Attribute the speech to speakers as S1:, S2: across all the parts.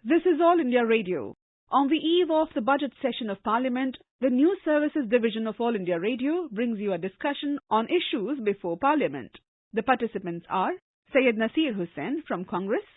S1: This is All India Radio. On the eve of the budget session of Parliament, the News Services Division of All India Radio brings you a discussion on issues before Parliament. The participants are Syed Nasir Hussain from Congress,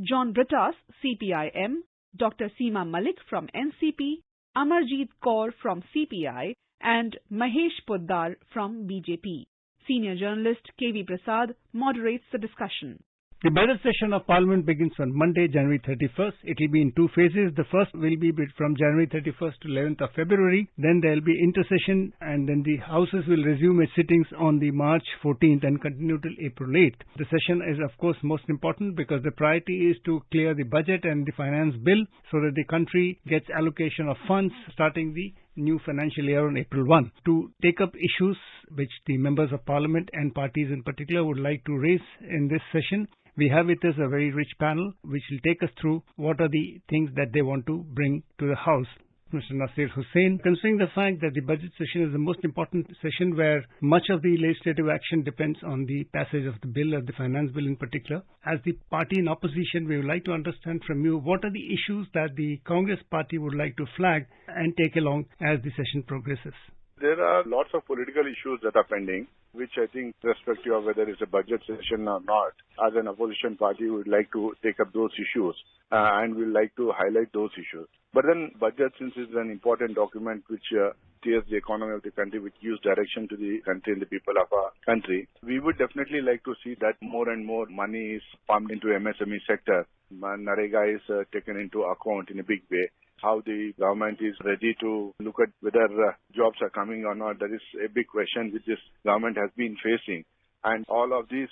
S1: John Brittas, CPIM, Dr. Seema Malik from NCP, Amarjeet Kaur from CPI, and Mahesh Poddar from BJP. Senior journalist KV Prasad moderates the discussion.
S2: The budget session of Parliament begins on Monday, January 31st. It will be in two phases. The first will be from January 31st to 11th of February. Then there will be intercession, and then the houses will resume its sittings on the March 14th and continue till April 8th. The session is, of course, most important because the priority is to clear the budget and the finance bill so that the country gets allocation of funds starting the new financial year on April 1 to take up issues which the members of Parliament and parties in particular would like to raise in this session. We have with us a very rich panel which will take us through what are the things that they want to bring to the House. Mr. Nasir Hussain, considering the fact that the budget session is the most important session where much of the legislative action depends on the passage of the bill or the finance bill in particular, as the party in opposition, we would like to understand from you what are the issues that the Congress party would like to flag and take along as the session progresses.
S3: There are lots of political issues that are pending, which I think, irrespective of whether it's a budget session or not, as an opposition party, we would like to take up those issues and we would like to highlight those issues. But then budget, since it's an important document which steers the economy of the country, which gives direction to the country and the people of our country, we would definitely like to see that more and more money is pumped into MSME sector. NREGA is taken into account in a big way. How the government is ready to look at whether jobs are coming or not, that is a big question which this government has been facing. And all of these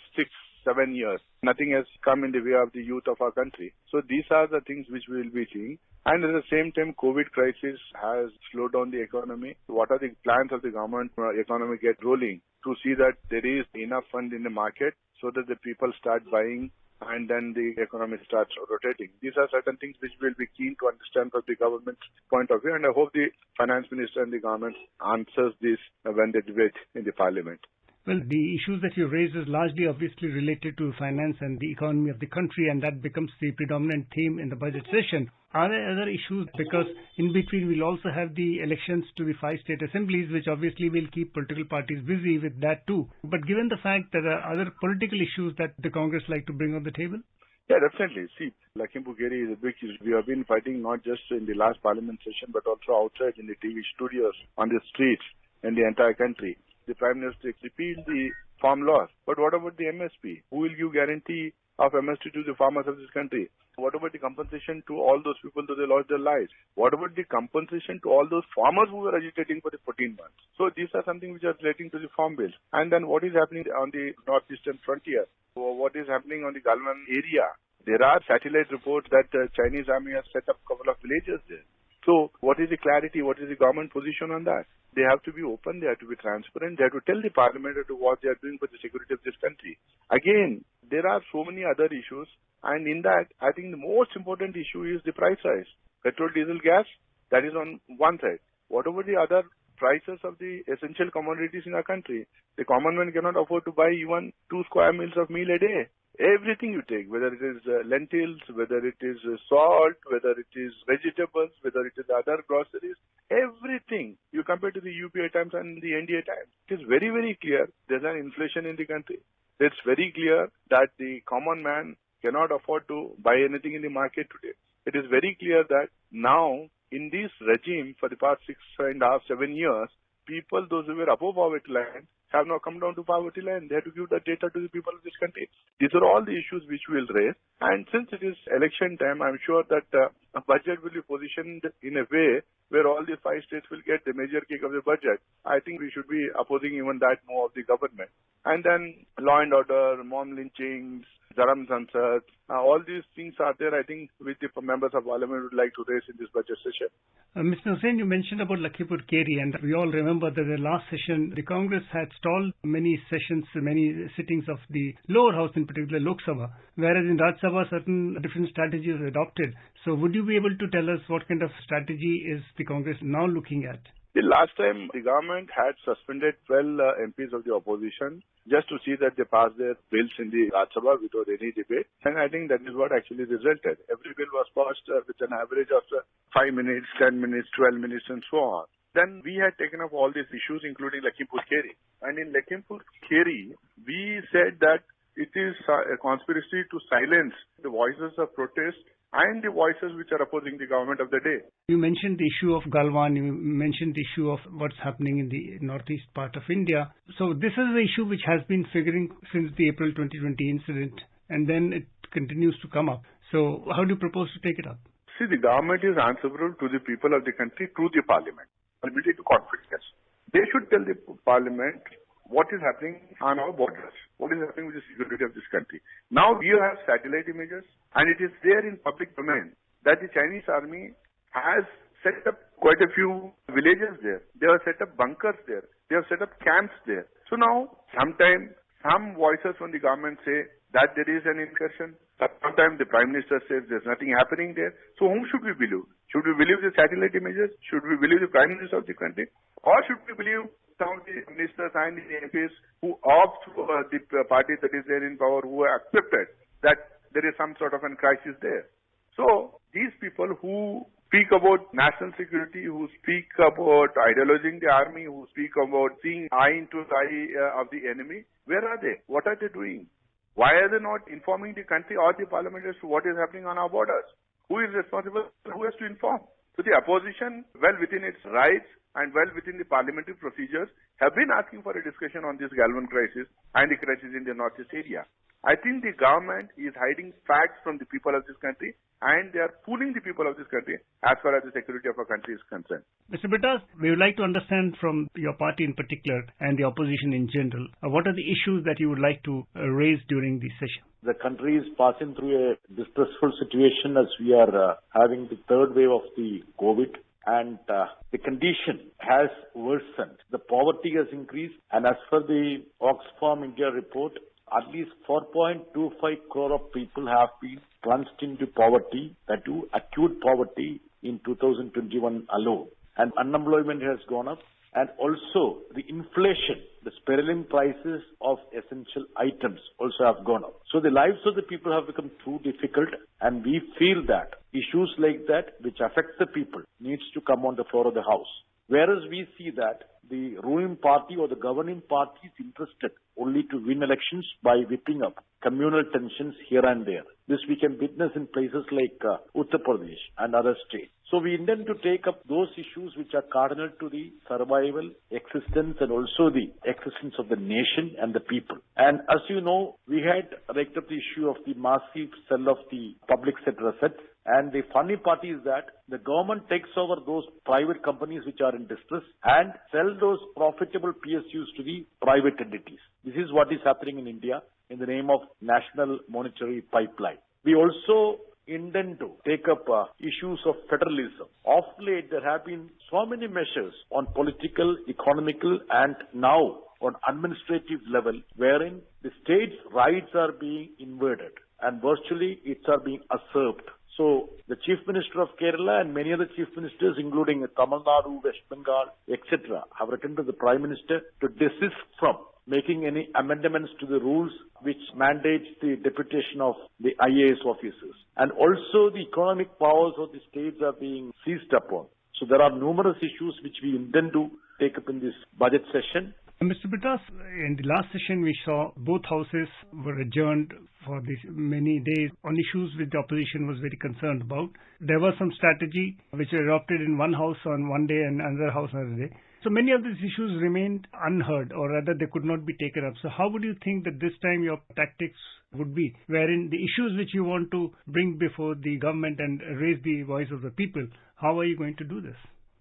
S3: 6-7 years, nothing has come in the way of the youth of our country. So these are the things which we will be seeing. And at the same time, COVID crisis has slowed down the economy. What are the plans of the government for economy get rolling to see that there is enough fund in the market so that the people start buying and then the economy starts rotating. These are certain things which we'll be keen to understand from the government's point of view, and I hope the finance minister and the government answers this when they debate in the parliament.
S2: Well, the issues that you raised is largely obviously related to finance and the economy of the country, and that becomes the predominant theme in the budget session. Are there other issues? Because in between we'll also have the elections to the 5 state assemblies, which obviously will keep political parties busy with that too. But given the fact that there are other political issues that the Congress like to bring on the table?
S3: Yeah, definitely. See, Lakhimpur Kheri is a big issue. We have been fighting not just in the last parliament session, but also outside in the TV studios, on the streets, in the entire country. The Prime Minister repealed the farm laws. But what about the MSP? Who will give guarantee of MSP to the farmers of this country? What about the compensation to all those people who they lost their lives? What about the compensation to all those farmers who were agitating for the 14 months? So these are something which are relating to the farm bill. And then what is happening on the northeastern frontier? What is happening on the Galwan area? There are satellite reports that Chinese army has set up a couple of villages there. So what is the clarity? What is the government position on that? They have to be open. They have to be transparent. They have to tell the parliament what they are doing for the security of this country. Again, there are so many other issues. And in that, I think the most important issue is the price rise. Petrol, diesel, gas, that is on one side. What about the other prices of the essential commodities in our country? The common man cannot afford to buy even 2 square meals of meal a day. Everything you take, whether it is lentils, whether it is salt, whether it is vegetables, whether it is other groceries, everything you compare to the UPA times and the NDA times. It is very, very clear there's an inflation in the country. It's very clear that the common man cannot afford to buy anything in the market today. It is very clear that now, in this regime for the past 6.5, 7 years, people, those who were above poverty line, have now come down to poverty line. They have to give the data to the people of this country. These are all the issues which we will raise. And since it is election time, I'm sure that a budget will be positioned in a way where all the 5 states will get the major cake of the budget. I think we should be opposing even that more of the government. And then law and order, mom lynchings, Dharam Sansad, all these things are there, I think, which the members of parliament would like to raise in this budget session.
S2: Mr. Hussain, you mentioned about Lakhimpur Kheri, and we all remember that the last session, the Congress had stalled many sessions, many sittings of the lower house, in particular Lok Sabha, whereas in Raj Sabha, certain different strategies were adopted. So would you be able to tell us what kind of strategy is the Congress now looking at?
S3: The last time the government had suspended 12 MPs of the opposition just to see that they passed their bills in the Rajya Sabha without any debate. And I think that is what actually resulted. Every bill was passed with an average of 5 minutes, 10 minutes, 12 minutes and so on. Then we had taken up all these issues including Lakhimpur Kheri. And in Lakhimpur Kheri, we said that it is a conspiracy to silence the voices of protest and the voices which are opposing the government of the day.
S2: You mentioned the issue of Galwan, you mentioned the issue of what's happening in the northeast part of India. So this is the issue which has been figuring since the April 2020 incident, and then it continues to come up. So how do you propose to take it up?
S3: See, the government is answerable to the people of the country through the parliament. Ability to confidence. They should tell the parliament what is happening on our borders, what is happening with the security of this country. Now we have satellite images and it is there in public domain that the Chinese army has set up quite a few villages there. They have set up bunkers there. They have set up camps there. So now sometimes some voices from the government say that there is an incursion. Sometimes the Prime Minister says there's nothing happening there. So whom should we believe? Should we believe the satellite images? Should we believe the Prime Minister of the country? Or should we believe some of the ministers and the MPs who opt for the party that is there in power, who have accepted that there is some sort of a crisis there? So these people who speak about national security, who speak about ideologizing the army, who speak about seeing eye into the eye of the enemy, where are they? What are they doing? Why are they not informing the country or the parliament as to what is happening on our borders? Who is responsible? Who has to inform? So the opposition, well within its rights and well within the parliamentary procedures, have been asking for a discussion on this Galwan crisis and the crisis in the northeast area. I think the government is hiding facts from the people of this country and they are fooling the people of this country as far as the security of our country is concerned.
S2: Mr. Bittas, we would like to understand from your party in particular and the opposition in general, what are the issues that you would like to raise during the session?
S4: The country is passing through a distressful situation as we are having the third wave of the COVID. And the condition has worsened. The poverty has increased. And as per the Oxfam India report, at least 4.25 crore of people have been plunged into poverty, that too acute poverty in 2021 alone. And unemployment has gone up. And also the inflation, the spiraling prices of essential items also have gone up. So the lives of the people have become too difficult, and we feel that issues like that which affect the people needs to come on the floor of the house. Whereas we see that the ruling party or the governing party is interested only to win elections by whipping up communal tensions here and there. This we can witness in places like Uttar Pradesh and other states. So we intend to take up those issues which are cardinal to the survival, existence and also the existence of the nation and the people. And as you know, we had raked up the issue of the massive sell of the public sector assets. And the funny part is that the government takes over those private companies which are in distress and sell those profitable PSUs to the private entities. This is what is happening in India in the name of National Monetary Pipeline. We also intend to take up issues of federalism. Of late, there have been so many measures on political, economical, and now on administrative level, wherein the state's rights are being invaded and virtually it's are being usurped. So the Chief Minister of Kerala and many other Chief Ministers, including Tamil Nadu, West Bengal, etc., have written to the Prime Minister to desist from making any amendments to the rules which mandates the deputation of the IAS officers. And also the economic powers of the states are being seized upon. So there are numerous issues which we intend to take up in this budget session.
S2: Mr. Bittas, in the last session we saw both houses were adjourned for these many days on issues which the opposition was very concerned about. There was some strategy which was adopted in one house on one day and another house another day. So many of these issues remained unheard, or rather they could not be taken up. So how would you think that this time your tactics would be, wherein the issues which you want to bring before the government and raise the voice of the people, how are you going to do this?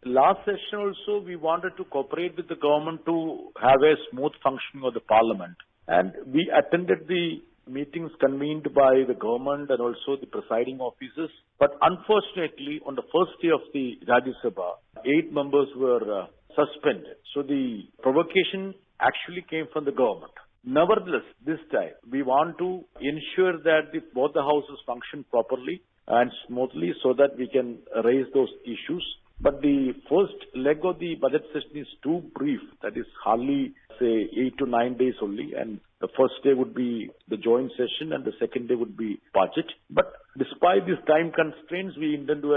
S4: Last session also, we wanted to cooperate with the government to have a smooth functioning of the parliament. And we attended the meetings convened by the government and also the presiding officers. But unfortunately, on the first day of the Rajya Sabha, 8 members were suspended. So the provocation actually came from the government. Nevertheless, this time, we want to ensure that both the houses function properly and smoothly so that we can raise those issues. But the first leg of the budget session is too brief. That is hardly, say, 8 to 9 days only. And the first day would be the joint session and the second day would be budget. But despite these time constraints, we intend to,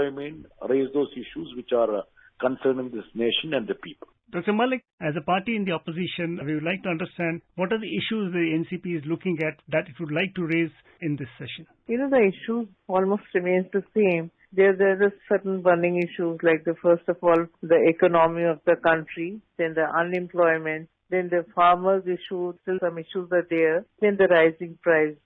S4: raise those issues which are concerning this nation and the people.
S2: Dr. Malik, as a party in the opposition, we would like to understand what are the issues the NCP is looking at that it would like to raise in this session.
S5: The issue almost remains the same. There are certain burning issues like first of all, the economy of the country, then the unemployment, then the farmers' issue, still some issues are there, then the rising prices.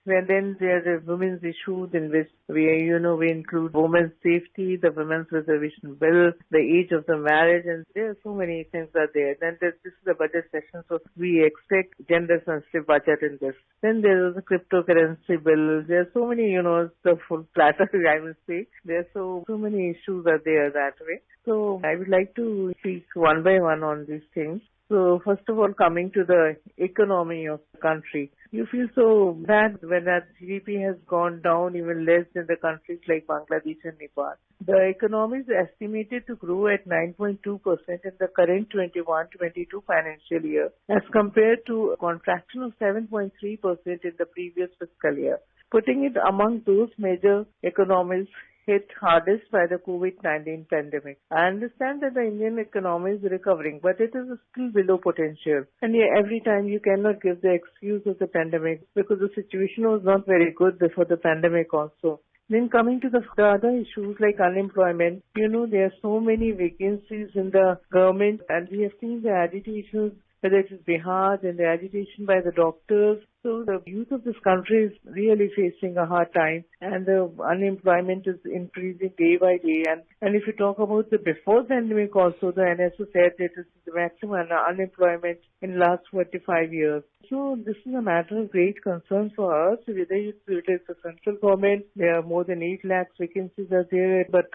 S5: And then there are the women's issues in which we include women's safety, the women's reservation bill, the age of the marriage, and there are so many things are there. Then this is the budget session, so we expect gender-sensitive budget in this. Then there is a cryptocurrency bill. There are so many, the full platter, I will say. There are so many issues are there that way. So I would like to speak one by one on these things. So first of all, coming to the economy of the country, you feel so bad when that GDP has gone down even less than the countries like Bangladesh and Nepal. The economy is estimated to grow at 9.2% in the current 21-22 financial year as compared to a contraction of 7.3% in the previous fiscal year, putting it among those major economies hit hardest by the COVID-19 pandemic. I understand that the Indian economy is recovering, but it is still below potential. And every time you cannot give the excuse of the pandemic because the situation was not very good before the pandemic also. Then coming to the other issues like unemployment, there are so many vacancies in the government and we have seen the agitations, whether it is Bihar and the agitation by the doctors. So the youth of this country is really facing a hard time and the unemployment is increasing day by day. And if you talk about the before pandemic also, the NSO said it is the maximum unemployment in the last 45 years. So this is a matter of great concern for us. Whether it is the central government, there are more than 8 lakh vacancies are there, but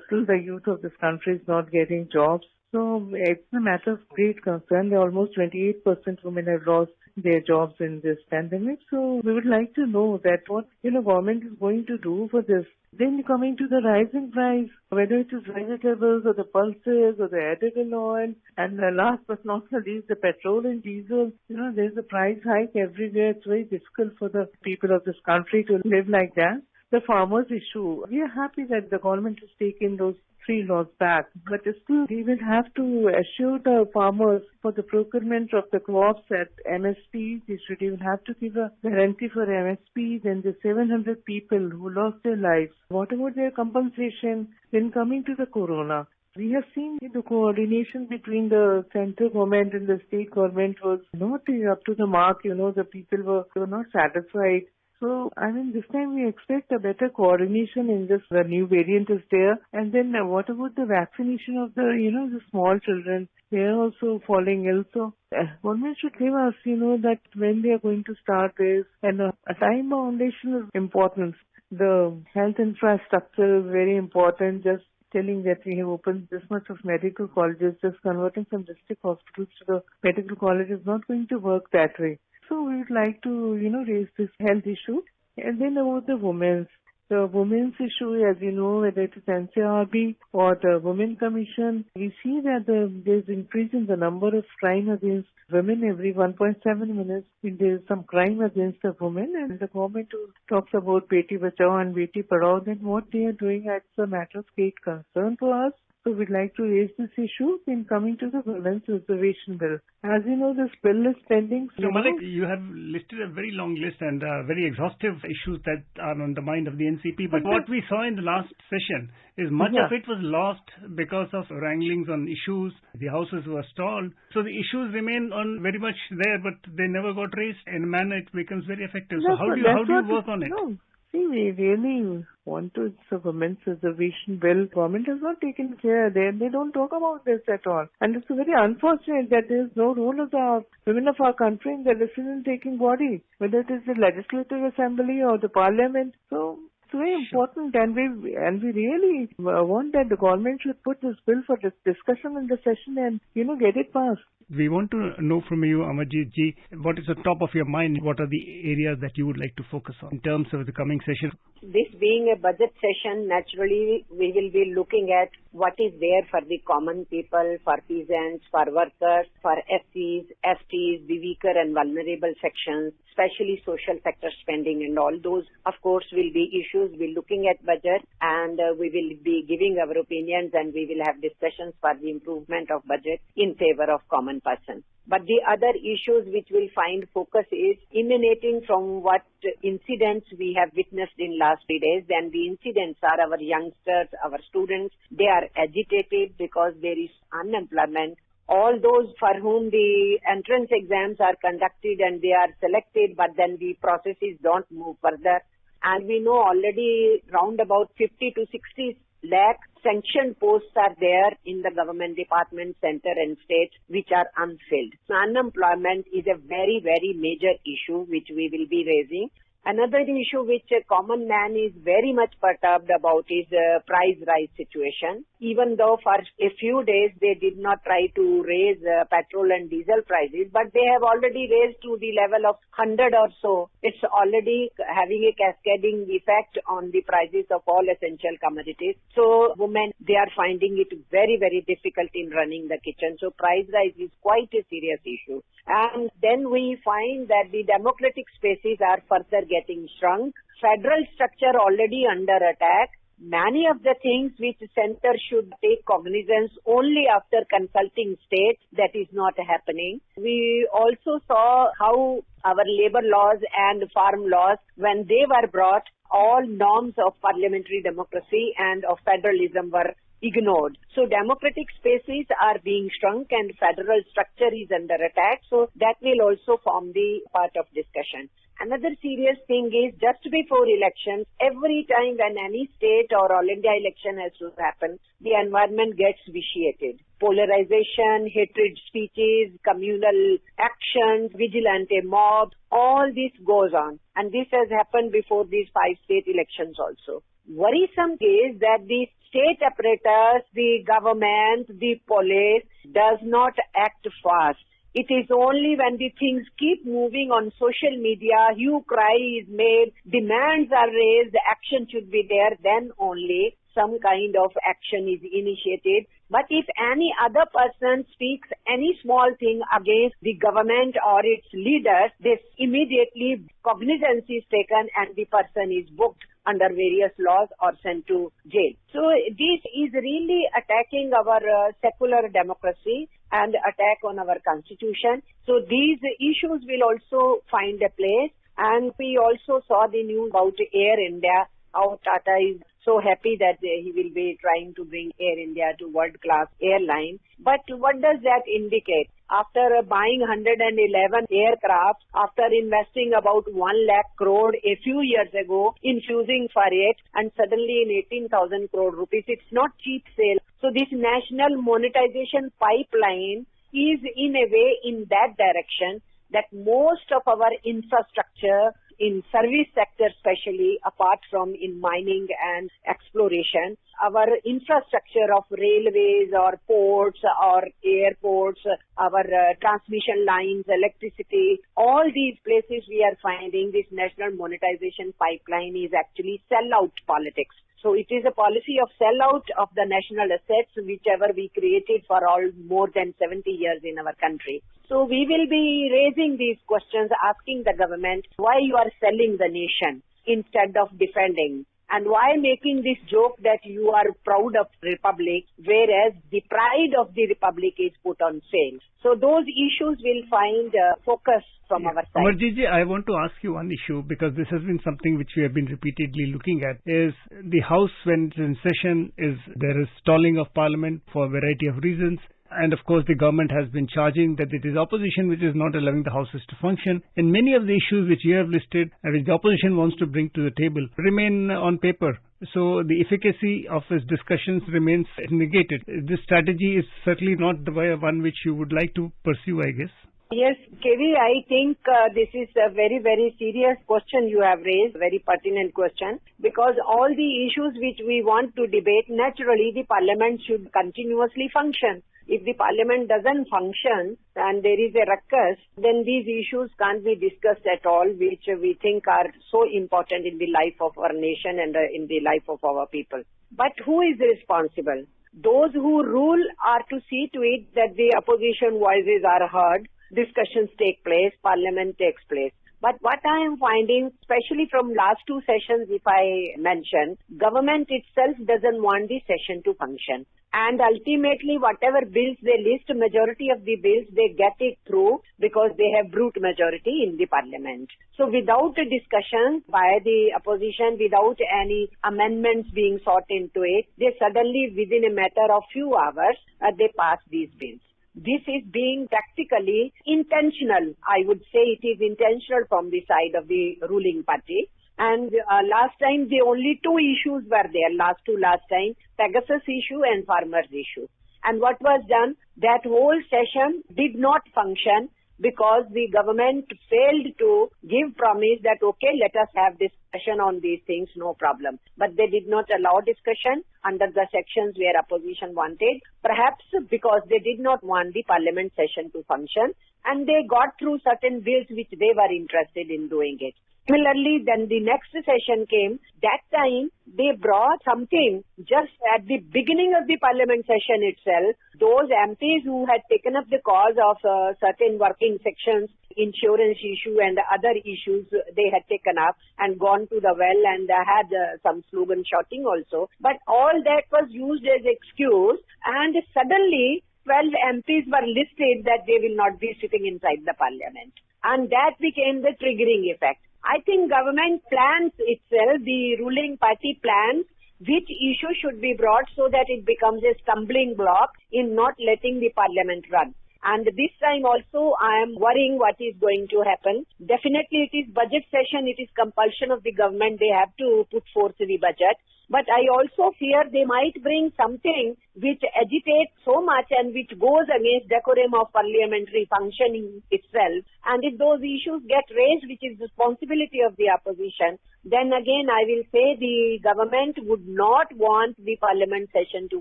S5: still the youth of this country is not getting jobs. So it's a matter of great concern. Almost 28% women have lost their jobs in this pandemic. So we would like to know that what government is going to do for this. Then coming to the rising price, whether it is vegetables or the pulses or the edible oil, and last but not least, the petrol and diesel. There's a price hike everywhere. It's very difficult for the people of this country to live like that. The farmers' issue. We are happy that the government has taken those 3 laws back, but still we will have to assure the farmers for the procurement of the crops at MSP. They should even have to give a guarantee for MSP. Then the 700 people who lost their lives, what about their compensation? Then coming to the corona. We have seen the coordination between the central government and the state government was not up to the mark. The people were not satisfied. So, this time we expect a better coordination in this. The new variant is there. And then what about the vaccination of the small children? They are also falling ill. So, government should give us, that when they are going to start this. And a time foundation is important. The health infrastructure is very important. Just telling that we have opened this much of medical colleges, just converting some district hospitals to the medical college is not going to work that way. So we would like to, raise this health issue. And then about the women's. The women's issue, as you know, whether it is NCRB or the Women Commission, we see that there's increase in the number of crime against women every 1.7 minutes. There's some crime against the women, and the government talks about Beti Bachao and Beti Padhao. Then what they are doing, it's a matter of great concern for us. So we'd like to raise this issue in coming to the Women's Reservation Bill. As you know, this bill is pending.
S2: So Malik, you have listed a very long list and very exhaustive issues that are on the mind of the NCP. But what we saw in the last session is much of it was lost because of wranglings on issues. The houses were stalled. So the issues remain on very much there, but they never got raised in a manner it becomes very effective. So how do you work on it?
S5: No. See, we really want to, it's a Women's Reservation Bill. Government has not taken care. They don't talk about this at all. And it's very unfortunate that there is no role of the women of our country in the decision-taking body, whether it is the Legislative Assembly or the Parliament. So it's very important, and we really want that the government should put this bill for this discussion in the session and, get it passed.
S2: We want to know from you, Amarjit ji, what is the top of your mind? What are the areas that you would like to focus on in terms of the coming session?
S6: This being a budget session, naturally we will be looking at what is there for the common people, for peasants, for workers, for SCs, STs, the weaker and vulnerable sections, especially social sector spending and all those, of course, will be issues. We're looking at budget and we will be giving our opinions and we will have discussions for the improvement of budget in favor of common person. But the other issues which will find focus is emanating from what incidents we have witnessed in last 3 days. And the incidents are our youngsters, our students. They are agitated because there is unemployment. All those for whom the entrance exams are conducted and they are selected, but then the processes don't move further. And we know already round about 50 to 60 lakh sanctioned posts are there in the government department, center and states which are unfilled. So unemployment is a very, very major issue which we will be raising. Another issue which a common man is very much perturbed about is price rise situation. Even though for a few days they did not try to raise petrol and diesel prices, but they have already raised to the level of 100 or so. It's already having a cascading effect on the prices of all essential commodities. So women, they are finding it very, very difficult in running the kitchen. So price rise is quite a serious issue. And then we find that the democratic spaces are further getting shrunk. Federal structure already under attack. Many of the things which center should take cognizance only after consulting states, that is not happening. We also saw how our labor laws and farm laws, when they were brought, all norms of parliamentary democracy and of federalism were ignored. So democratic spaces are being shrunk and federal structure is under attack. So that will also form the part of discussion. Another serious thing is just before elections, every time when any state or all India election has to happen, the environment gets vitiated. Polarization, hatred speeches, communal actions, vigilante mobs, all this goes on. And this has happened before these 5 state elections also. Worrisome is that the state apparatus, the government, the police does not act fast. It is only when the things keep moving on social media, hue cry is made, demands are raised, action should be there, then only some kind of action is initiated. But if any other person speaks any small thing against the government or its leaders, this immediately cognizance is taken and the person is booked under various laws or sent to jail. So this is really attacking our secular democracy and attack on our constitution. So these issues will also find a place. And we also saw the news about Air India, how Tata is so happy that he will be trying to bring Air India to world-class airline. But what does that indicate? After buying 111 aircraft, after investing about 1 lakh crore a few years ago, infusing for it, and suddenly in 18,000 crore rupees, it's not cheap sale. So this national monetization pipeline is in a way in that direction that most of our infrastructure in service sector especially, apart from in mining and exploration, our infrastructure of railways or ports or airports, our transmission lines, electricity, all these places we are finding this national monetization pipeline is actually sell-out politics. So it is a policy of sell-out of the national assets, whichever we created for all more than 70 years in our country. So we will be raising these questions, asking the government why you are selling the nation instead of defending. And why making this joke that you are proud of Republic, whereas the pride of the Republic is put on sale. So those issues will find focus from our side.
S2: Amarjit ji, I want to ask you one issue because this has been something which we have been repeatedly looking at. Is the House, when it's in session, there is stalling of Parliament for a variety of reasons. And of course, the government has been charging that it is opposition which is not allowing the houses to function. And many of the issues which you have listed and which the opposition wants to bring to the table remain on paper. So the efficacy of its discussions remains negated. This strategy is certainly not the one which you would like to pursue, I guess.
S6: Yes, KV, I think this is a very, very serious question you have raised, very pertinent question, because all the issues which we want to debate, naturally the Parliament should continuously function. If the parliament doesn't function and there is a ruckus, then these issues can't be discussed at all, which we think are so important in the life of our nation and in the life of our people. But who is responsible? Those who rule are to see to it that the opposition voices are heard, discussions take place, parliament takes place. But what I am finding, especially from last two sessions, if I mention, government itself doesn't want the session to function. And ultimately, whatever bills they list, majority of the bills, they get it through because they have brute majority in the parliament. So without a discussion by the opposition, without any amendments being sought into it, they suddenly, within a matter of few hours, they pass these bills. This is being tactically intentional. I would say it is intentional from the side of the ruling party. And last time, the only two issues were there, last time, Pegasus issue and farmers issue. And what was done? That whole session did not function because the government failed to give promise that, okay, let us have discussion on these things, no problem. But they did not allow discussion under the sections where opposition wanted, perhaps because they did not want the parliament session to function, and they got through certain bills which they were interested in doing it. Similarly, then the next session came. That time, they brought something just at the beginning of the parliament session itself. Those MPs who had taken up the cause of certain working sections, insurance issue and other issues they had taken up and gone to the well and had some slogan shouting also. But all that was used as excuse, and suddenly 12 MPs were listed that they will not be sitting inside the parliament. And that became the triggering effect. I think government plans itself, the ruling party plans which issue should be brought so that it becomes a stumbling block in not letting the parliament run. And this time also I am worrying what is going to happen. Definitely it is budget session, it is compulsion of the government, they have to put forth the budget. But I also fear they might bring something which agitates so much and which goes against decorum of parliamentary functioning itself. And if those issues get raised, which is responsibility of the opposition, then again I will say the government would not want the parliament session to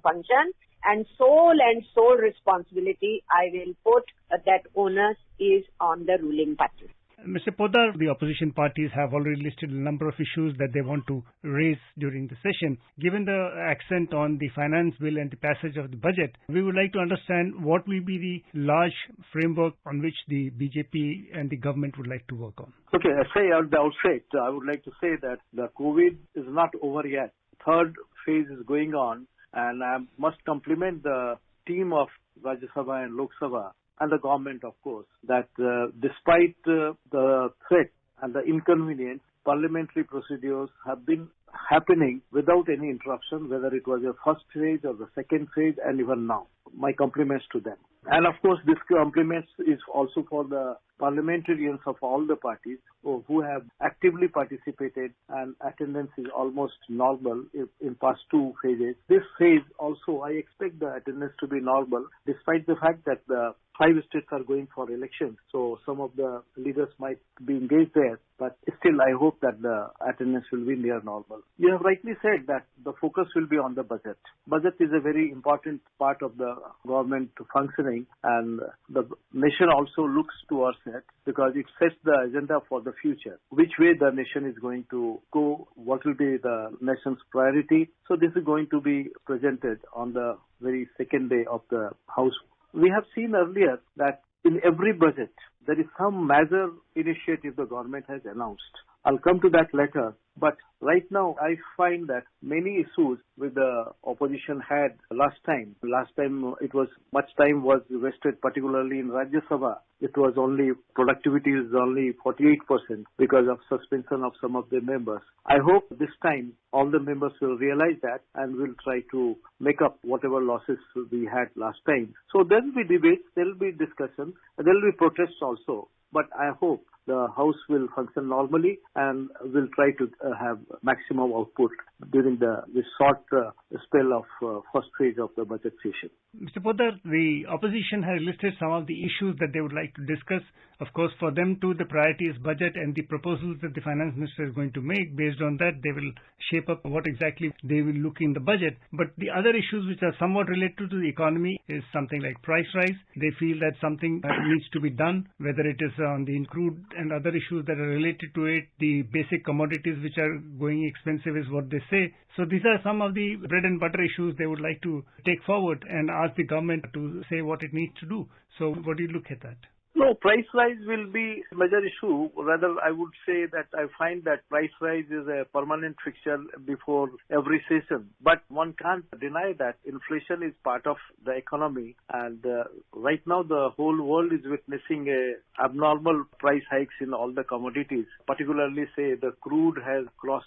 S6: function. And sole responsibility, I will put that onus is on the ruling party.
S2: Mr. Poddar, the opposition parties have already listed a number of issues that they want to raise during the session. Given the accent on the finance bill and the passage of the budget, we would like to understand what will be the large framework on which the BJP and the government would like to work on.
S7: Okay, I say at the outset, I would like to say that the COVID is not over yet. Third phase is going on, and I must compliment the team of Rajya Sabha and Lok Sabha and the government, of course, that despite the threat and the inconvenience, parliamentary procedures have been happening without any interruption, whether it was the first phase or the second phase and even now. My compliments to them. And of course, this compliments is also for the parliamentarians of all the parties who have actively participated, and attendance is almost normal in past two phases. This phase also, I expect the attendance to be normal, despite the fact that the 5 states are going for elections. So some of the leaders might be engaged there, but still I hope that the attendance will be near normal. You have rightly said that the focus will be on the budget. Budget is a very important part of the government functioning, and the nation also looks towards it because it sets the agenda for the future. Which way the nation is going to go, what will be the nation's priority. So this is going to be presented on the very second day of the House. We have seen earlier that in every budget, there is some major initiative the government has announced. I'll come to that later. But right now, I find that many issues with the opposition had last time it was much time was wasted, particularly in Rajya Sabha. It was only productivity is only 48% because of suspension of some of the members. I hope this time all the members will realize that and will try to make up whatever losses we had last time. So there will be debates, there will be discussion, there will be protests also. But I hope the House will function normally and will try to have maximum output during this short spell of first phase of the budget session.
S2: Mr. Poddar, the opposition has listed some of the issues that they would like to discuss. Of course, for them too, the priority is budget and the proposals that the finance minister is going to make. Based on that, they will shape up what exactly they will look in the budget. But the other issues which are somewhat related to the economy is something like price rise. They feel that something needs to be done, whether it is on the crude and other issues that are related to it. The basic commodities which are going expensive is what they say. So these are some of the bread and butter issues they would like to take forward and ask the government to say what it needs to do. So what do you look at that?
S7: No, price rise will be a major issue. Rather, I would say that I find that price rise is a permanent fixture before every session. But one can't deny that inflation is part of the economy. And right now, the whole world is witnessing abnormal price hikes in all the commodities. Particularly, say, the crude has crossed,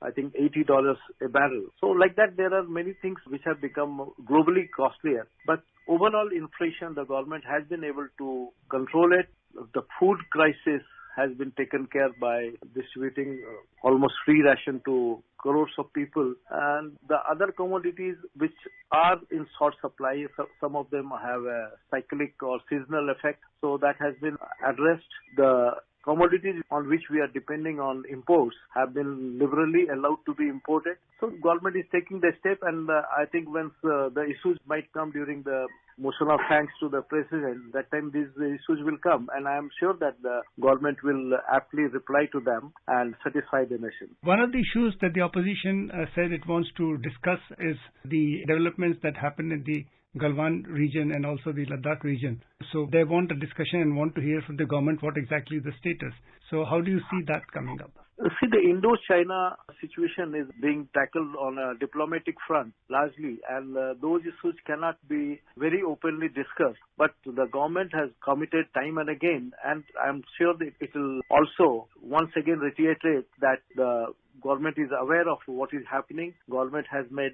S7: I think, $80 a barrel. So like that, there are many things which have become globally costlier. But overall inflation, the government has been able to control it. The food crisis has been taken care by distributing almost free ration to crores of people. And the other commodities which are in short supply, some of them have a cyclic or seasonal effect. So that has been addressed. The commodities on which we are depending on imports have been liberally allowed to be imported. So government is taking the step, and I think once the issues might come during the motion of thanks to the president, that time these issues will come, and I am sure that the government will aptly reply to them and satisfy the nation.
S2: One of the issues that the opposition said it wants to discuss is the developments that happen in the Galwan region and also the Ladakh region. So they want a discussion and want to hear from the government what exactly the status. So how do you see that coming up?
S7: See, the Indo-China situation is being tackled on a diplomatic front largely, and those issues cannot be very openly discussed. But the government has committed time and again, and I'm sure that it will also once again reiterate that the government is aware of what is happening. Government has made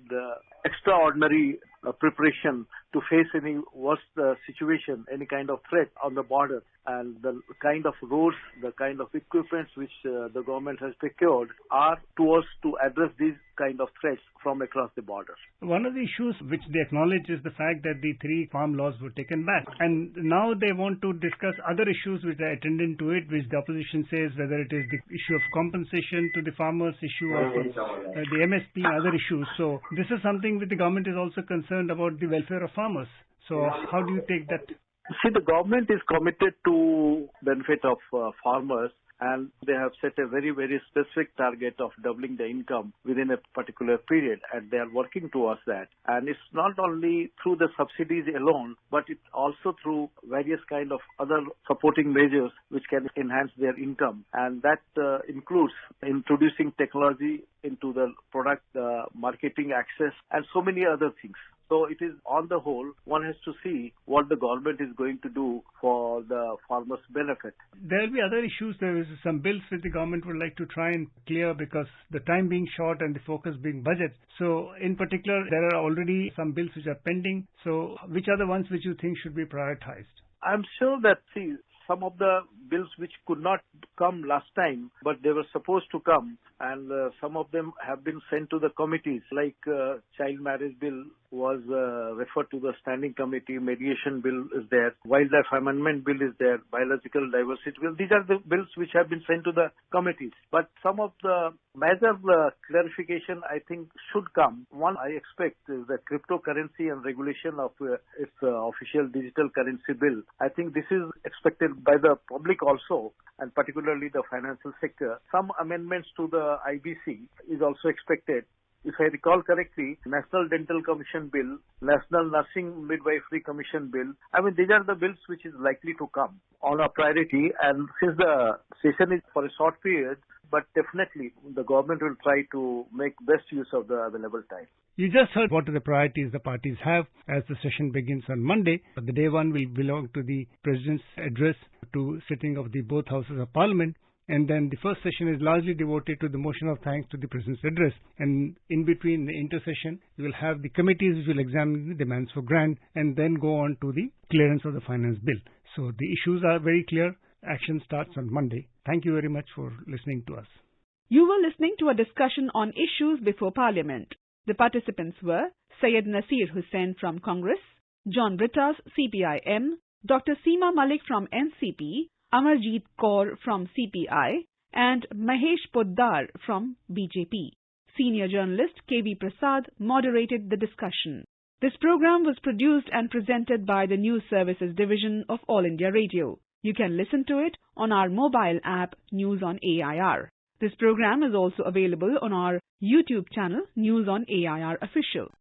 S7: extraordinary preparation to face any worst situation, any kind of threat on the border. And the kind of roads, the kind of equipments which the government has procured are towards to address these kind of threats from across the border.
S2: One of the issues which they acknowledge is the fact that the 3 farm laws were taken back. And now they want to discuss other issues which are attendant to it, which the opposition says, whether it is the issue of compensation to the farmers, issue of the MSP and other issues. So this is something that the government is also concerned about the welfare of farmers. So how do you take that?
S7: See, the government is committed to benefit of farmers, and they have set a very, very specific target of doubling the income within a particular period, and they are working towards that. And it's not only through the subsidies alone, but it's also through various kind of other supporting measures which can enhance their income. And that includes introducing technology into the product, marketing access, and so many other things. So it is, on the whole, one has to see what the government is going to do for the farmers' benefit.
S2: There will be other issues. There is some bills that the government would like to try and clear because the time being short and the focus being budget. So in particular, there are already some bills which are pending. So which are the ones which you think should be prioritized?
S7: I'm sure that, see, some of the bills which could not come last time, but they were supposed to come, and some of them have been sent to the committees, like child marriage bill was referred to the standing committee, mediation bill is there, wildlife amendment bill is there, biological diversity bill. These are the bills which have been sent to the committees. But some of the major clarification, I think, should come. One I expect is the cryptocurrency and regulation of its official digital currency bill. I think this is expected by the public also, and particularly the financial sector. Some amendments to the IBC is also expected. If I recall correctly, National Dental Commission Bill, National Nursing Midwifery Commission Bill, I mean, these are the bills which is likely to come on a priority. And since the session is for a short period, but definitely the government will try to make best use of the available time.
S2: You just heard what are the priorities the parties have as the session begins on Monday. The day one will belong to the President's address to sitting of the both houses of Parliament. And then the first session is largely devoted to the motion of thanks to the President's address. And in between the intersession, you will have the committees which will examine the demands for grant and then go on to the clearance of the finance bill. So the issues are very clear. action starts on Monday. Thank you very much for listening to us.
S1: You were listening to a discussion on issues before Parliament. The participants were Syed Nasir Hussain from Congress, John Brittas, CPI-M, Dr. Seema Malik from NCP, Amarjeet Kaur from CPI, and Mahesh Poddar from BJP. Senior journalist K.V. Prasad moderated the discussion. This program was produced and presented by the News Services Division of All India Radio. You can listen to it on our mobile app News on AIR. This program is also available on our YouTube channel News on AIR Official.